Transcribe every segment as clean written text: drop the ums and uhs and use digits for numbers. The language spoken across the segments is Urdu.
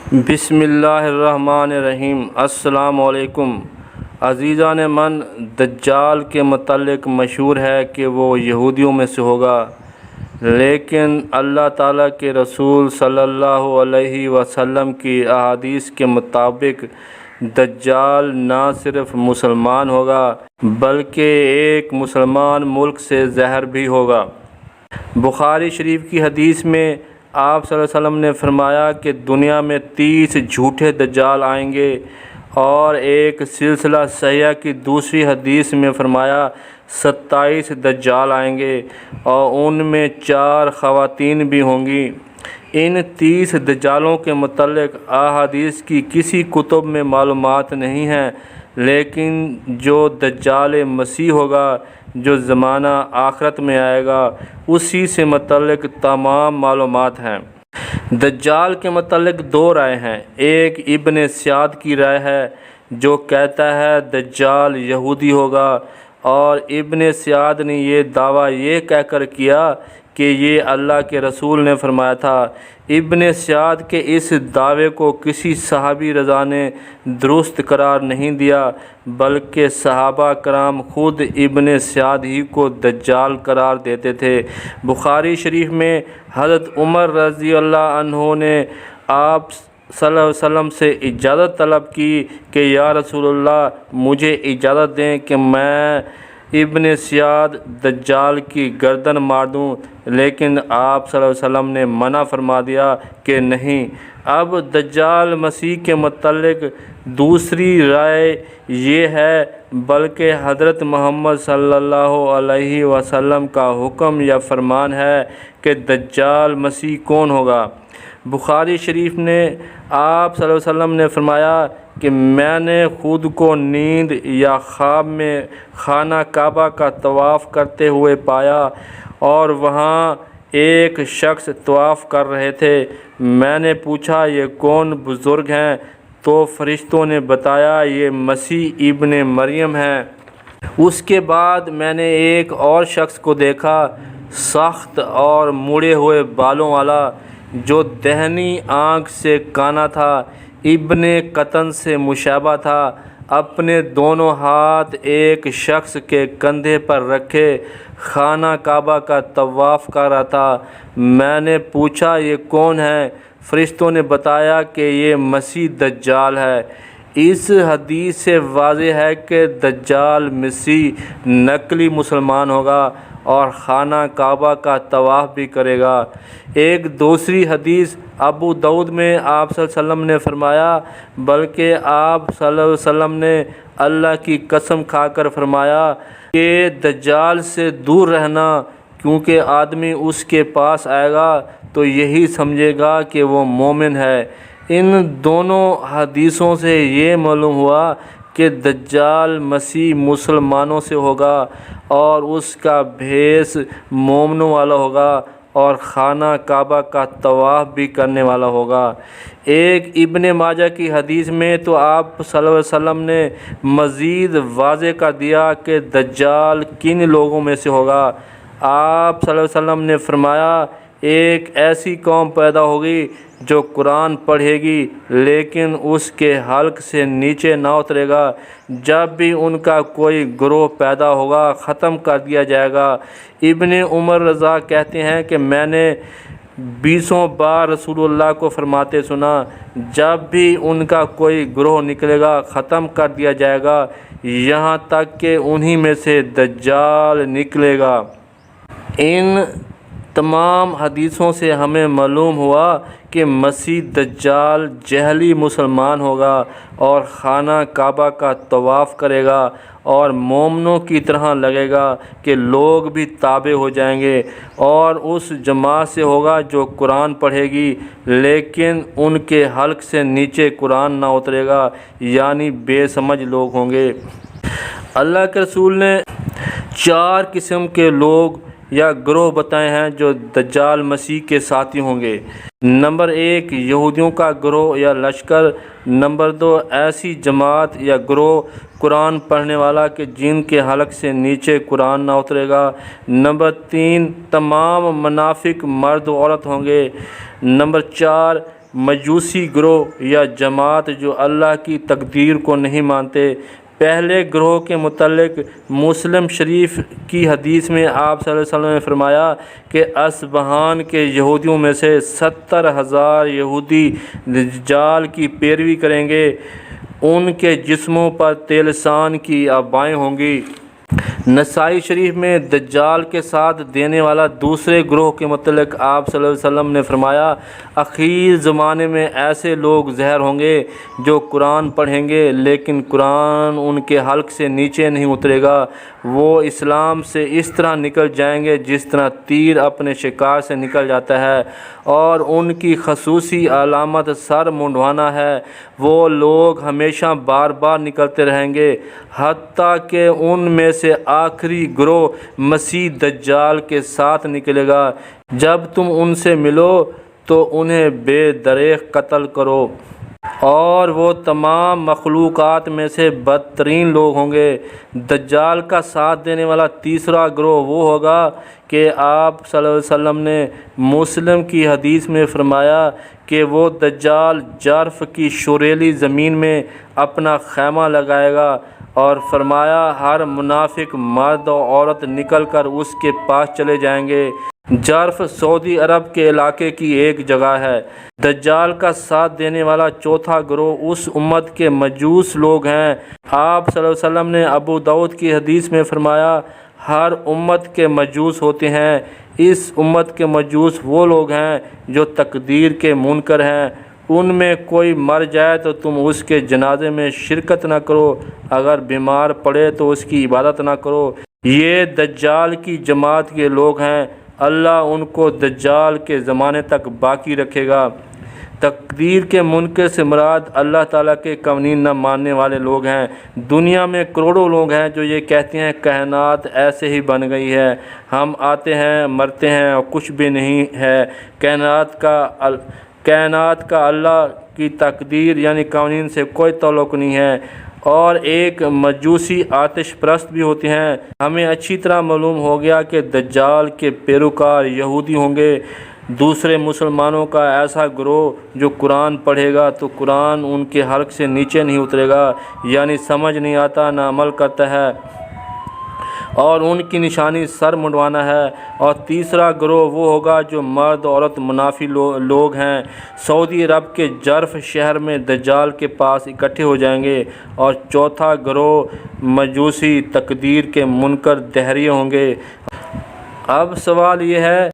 بسم اللہ الرحمن الرحیم۔ السلام علیکم عزیزان من، دجال کے متعلق مشہور ہے کہ وہ یہودیوں میں سے ہوگا، لیکن اللہ تعالیٰ کے رسول صلی اللہ علیہ وسلم کی احادیث کے مطابق دجال نہ صرف مسلمان ہوگا بلکہ ایک مسلمان ملک سے زہر بھی ہوگا۔ بخاری شریف کی حدیث میں آپ صلی اللہ علیہ وسلم نے فرمایا کہ دنیا میں 30 جھوٹے دجال آئیں گے، اور ایک سلسلہ صحیحہ کی دوسری حدیث میں فرمایا 27 دجال آئیں گے اور ان میں 4 خواتین بھی ہوں گی۔ ان 30 دجالوں کے متعلق احادیث کی کسی کتب میں معلومات نہیں ہیں، لیکن جو دجال مسیح ہوگا جو زمانہ آخرت میں آئے گا اسی سے متعلق تمام معلومات ہیں۔ دجال کے متعلق 2 رائے ہیں۔ ایک ابن سعد کی رائے ہے جو کہتا ہے دجال یہودی ہوگا، اور ابن سعد نے یہ دعویٰ یہ کہہ کر کیا کہ یہ اللہ کے رسول نے فرمایا تھا۔ ابن سعد کے اس دعوے کو کسی صحابی رضا نے درست قرار نہیں دیا، بلکہ صحابہ کرام خود ابن سعد ہی کو دجال قرار دیتے تھے۔ بخاری شریف میں حضرت عمر رضی اللہ عنہ نے آپ صلی اللہ علیہ وسلم سے اجازت طلب کی کہ یا رسول اللہ، مجھے اجازت دیں کہ میں ابن سعد دجال کی گردن مار دوں، لیکن آپ صلی اللہ علیہ وسلم نے منع فرما دیا کہ نہیں۔ اب دجال مسیح کے متعلق دوسری رائے یہ ہے، بلکہ حضرت محمد صلی اللہ علیہ وسلم کا حکم یا فرمان ہے کہ دجال مسیح کون ہوگا۔ بخاری شریف نے آپ صلی اللہ علیہ وسلم نے فرمایا کہ میں نے خود کو نیند یا خواب میں خانہ کعبہ کا طواف کرتے ہوئے پایا، اور وہاں ایک شخص طواف کر رہے تھے۔ میں نے پوچھا یہ کون بزرگ ہیں؟ تو فرشتوں نے بتایا یہ مسیح ابن مریم ہیں۔ اس کے بعد میں نے ایک اور شخص کو دیکھا، سخت اور مڑے ہوئے بالوں والا، جو دہنی آنکھ سے کانا تھا، ابن قطن سے مشابہ تھا، اپنے دونوں ہاتھ ایک شخص کے کندھے پر رکھے خانہ کعبہ کا طواف کر رہا تھا۔ میں نے پوچھا یہ کون ہے؟ فرشتوں نے بتایا کہ یہ مسیح دجال ہے۔ اس حدیث سے واضح ہے کہ دجال مسیح نقلی مسلمان ہوگا اور خانہ کعبہ کا طواف بھی کرے گا۔ ایک دوسری حدیث ابو داؤد میں آپ صلی اللہ علیہ وسلم نے فرمایا، بلکہ آپ صلی اللہ علیہ وسلم نے اللہ کی قسم کھا کر فرمایا کہ دجال سے دور رہنا، کیونکہ آدمی اس کے پاس آئے گا تو یہی سمجھے گا کہ وہ مومن ہے۔ ان دونوں حدیثوں سے یہ معلوم ہوا کہ دجال مسیح مسلمانوں سے ہوگا اور اس کا بھیس مومنوں والا ہوگا اور خانہ کعبہ کا طواف بھی کرنے والا ہوگا۔ ایک ابن ماجہ کی حدیث میں تو آپ صلی اللہ علیہ وسلم نے مزید واضح کر دیا کہ دجال کن لوگوں میں سے ہوگا۔ آپ صلی اللہ علیہ وسلم نے فرمایا ایک ایسی قوم پیدا ہوگی جو قرآن پڑھے گی لیکن اس کے حلق سے نیچے نہ اترے گا۔ جب بھی ان کا کوئی گروہ پیدا ہوگا ختم کر دیا جائے گا۔ ابن عمر رضا کہتے ہیں کہ میں نے 20 بار رسول اللہ کو فرماتے سنا، جب بھی ان کا کوئی گروہ نکلے گا ختم کر دیا جائے گا، یہاں تک کہ انہی میں سے دجال نکلے گا۔ ان تمام حدیثوں سے ہمیں معلوم ہوا کہ مسیح دجال جہلی مسلمان ہوگا اور خانہ کعبہ کا طواف کرے گا اور مومنوں کی طرح لگے گا کہ لوگ بھی تابع ہو جائیں گے، اور اس جماعت سے ہوگا جو قرآن پڑھے گی لیکن ان کے حلق سے نیچے قرآن نہ اترے گا، یعنی بے سمجھ لوگ ہوں گے۔ اللہ کے رسول نے 4 قسم کے لوگ یا گروہ بتائے ہیں جو دجال مسیح کے ساتھی ہوں گے۔ نمبر 1 یہودیوں کا گروہ یا لشکر۔ نمبر 2 ایسی جماعت یا گروہ قرآن پڑھنے والا کہ جن کے حلق سے نیچے قرآن نہ اترے گا۔ نمبر 3 تمام منافق مرد و عورت ہوں گے۔ نمبر 4 مجوسی گروہ یا جماعت جو اللہ کی تقدیر کو نہیں مانتے۔ پہلے گروہ کے متعلق مسلم شریف کی حدیث میں آپ صلی اللہ علیہ وسلم نے فرمایا کہ اصبہان کے یہودیوں میں سے 70,000 یہودی دجال کی پیروی کریں گے، ان کے جسموں پر طیلسان کی آبائیں ہوں گی۔ نسائی شریف میں دجال کے ساتھ دینے والا دوسرے گروہ کے متعلق آپ صلی اللہ علیہ وسلم نے فرمایا، اخیر زمانے میں ایسے لوگ ظاہر ہوں گے جو قرآن پڑھیں گے لیکن قرآن ان کے حلق سے نیچے نہیں اترے گا۔ وہ اسلام سے اس طرح نکل جائیں گے جس طرح تیر اپنے شکار سے نکل جاتا ہے، اور ان کی خصوصی علامت سر منڈوانا ہے۔ وہ لوگ ہمیشہ بار بار نکلتے رہیں گے حتیٰ کہ ان میں سے آخری گروہ مسیح دجال کے ساتھ نکلے گا۔ جب تم ان سے ملو تو انہیں بے دریغ قتل کرو، اور وہ تمام مخلوقات میں سے بدترین لوگ ہوں گے۔ دجال کا ساتھ دینے والا تیسرا گروہ وہ ہوگا کہ آپ صلی اللہ علیہ وسلم نے مسلم کی حدیث میں فرمایا کہ وہ دجال جرف کی شوریلی زمین میں اپنا خیمہ لگائے گا، اور فرمایا ہر منافق مرد و عورت نکل کر اس کے پاس چلے جائیں گے۔ جرف سعودی عرب کے علاقے کی ایک جگہ ہے۔ دجال کا ساتھ دینے والا چوتھا گروہ اس امت کے مجوس لوگ ہیں۔ آپ صلی اللہ علیہ وسلم نے ابو داؤد کی حدیث میں فرمایا، ہر امت کے مجوس ہوتے ہیں، اس امت کے مجوس وہ لوگ ہیں جو تقدیر کے منکر ہیں۔ ان میں کوئی مر جائے تو تم اس کے جنازے میں شرکت نہ کرو، اگر بیمار پڑے تو اس کی عبادت نہ کرو۔ یہ دجال کی جماعت کے لوگ ہیں، اللہ ان کو دجال کے زمانے تک باقی رکھے گا۔ تقدیر کے منکر سے مراد اللہ تعالیٰ کے قوانین نہ ماننے والے لوگ ہیں۔ دنیا میں کروڑوں لوگ ہیں جو یہ کہتے ہیں کائنات ایسے ہی بن گئی ہے، ہم آتے ہیں مرتے ہیں اور کچھ بھی نہیں ہے، کائنات کا اللہ کی تقدیر یعنی قوانین سے کوئی تعلق نہیں ہے، اور ایک مجوسی آتش پرست بھی ہوتے ہیں۔ ہمیں اچھی طرح معلوم ہو گیا کہ دجال کے پیروکار یہودی ہوں گے۔ دوسرے مسلمانوں کا ایسا گروہ جو قرآن پڑھے گا تو قرآن ان کے حلق سے نیچے نہیں اترے گا، یعنی سمجھ نہیں آتا نہ عمل کرتا ہے، اور ان کی نشانی سر منڈوانا ہے۔ اور تیسرا گروہ وہ ہوگا جو مرد عورت منافی لوگ ہیں، سعودی عرب کے جرف شہر میں دجال کے پاس اکٹھے ہو جائیں گے۔ اور چوتھا گروہ مجوسی تقدیر کے منکر دہریے ہوں گے۔ اب سوال یہ ہے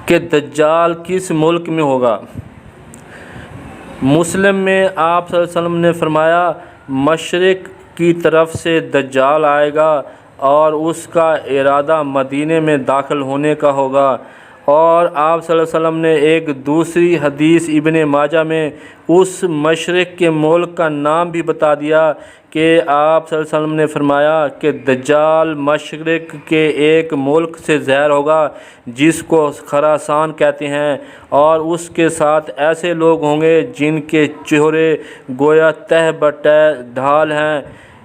کہ دجال کس ملک میں ہوگا؟ مسلم میں آپ صلی اللہ علیہ وسلم نے فرمایا، مشرق کی طرف سے دجال آئے گا اور اس کا ارادہ مدینے میں داخل ہونے کا ہوگا۔ اور آپ صلی اللہ علیہ وسلم نے ایک دوسری حدیث ابن ماجہ میں اس مشرق کے ملک کا نام بھی بتا دیا کہ آپ صلی اللہ علیہ وسلم نے فرمایا کہ دجال مشرق کے ایک ملک سے ظاہر ہوگا جس کو خراسان کہتے ہیں، اور اس کے ساتھ ایسے لوگ ہوں گے جن کے چہرے گویا تہ بٹہ ڈھال ہیں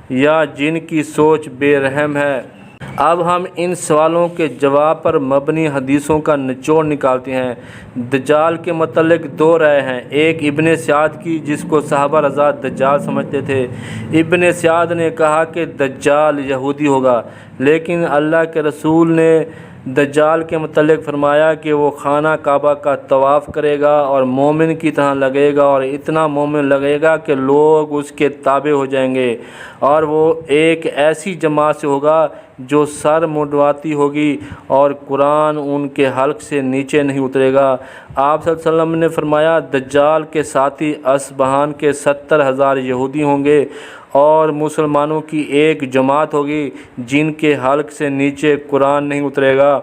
یا جن کی سوچ بے رحم ہے۔ اب ہم ان سوالوں کے جواب پر مبنی حدیثوں کا نچوڑ نکالتے ہیں۔ دجال کے متعلق دو رائے ہیں، ایک ابن سعد کی جس کو صحابہ رضا دجال سمجھتے تھے۔ ابن سعد نے کہا کہ دجال یہودی ہوگا، لیکن اللہ کے رسول نے دجال کے متعلق فرمایا کہ وہ خانہ کعبہ کا طواف کرے گا اور مومن کی طرح لگے گا، اور اتنا مومن لگے گا کہ لوگ اس کے تابع ہو جائیں گے، اور وہ ایک ایسی جماعت سے ہوگا جو سر منڈواتی ہوگی اور قرآن ان کے حلق سے نیچے نہیں اترے گا۔ آپ صلی اللہ علیہ وسلم نے فرمایا دجال کے ساتھی اصبہان کے 70,000 یہودی ہوں گے، اور مسلمانوں کی ایک جماعت ہوگی جن کے حلق سے نیچے قرآن نہیں اترے گا،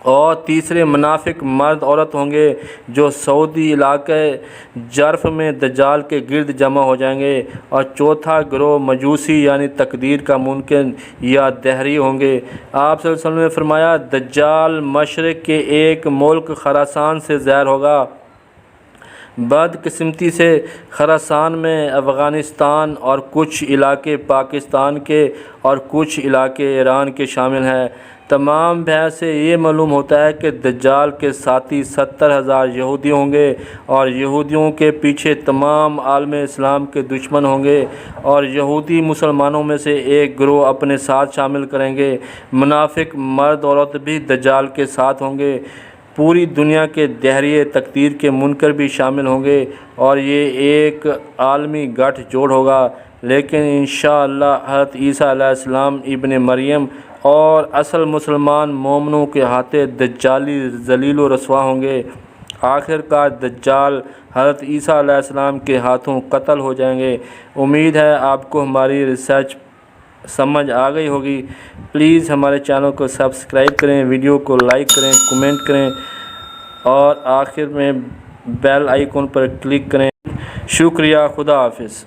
اور تیسرے منافق مرد عورت ہوں گے جو سعودی علاقے جرف میں دجال کے گرد جمع ہو جائیں گے، اور چوتھا گروہ مجوسی یعنی تقدیر کا منکر یا دہری ہوں گے۔ آپ صلی اللہ علیہ وسلم نے فرمایا دجال مشرق کے ایک ملک خراسان سے ظاہر ہوگا۔ بدقسمتی سے خراسان میں افغانستان اور کچھ علاقے پاکستان کے اور کچھ علاقے ایران کے شامل ہیں۔ تمام بحث سے یہ معلوم ہوتا ہے کہ دجال کے ساتھی 70,000 یہودی ہوں گے اور یہودیوں کے پیچھے تمام عالم اسلام کے دشمن ہوں گے، اور یہودی مسلمانوں میں سے ایک گروہ اپنے ساتھ شامل کریں گے۔ منافق مرد عورت بھی دجال کے ساتھ ہوں گے۔ پوری دنیا کے دہریے تقدیر کے منکر بھی شامل ہوں گے اور یہ ایک عالمی گٹھ جوڑ ہوگا، لیکن انشاءاللہ حضرت عیسیٰ علیہ السلام ابن مریم اور اصل مسلمان مومنوں کے ہاتھے دجالی ذلیل و رسوا ہوں گے۔ آخر کار دجال حضرت عیسیٰ علیہ السلام کے ہاتھوں قتل ہو جائیں گے۔ امید ہے آپ کو ہماری ریسرچ سمجھ آ گئی ہوگی۔ پلیز ہمارے چینل کو سبسکرائب کریں، ویڈیو کو لائک کریں، کمنٹ کریں اور آخر میں بیل آئیکن پر کلک کریں۔ شکریہ، خدا حافظ۔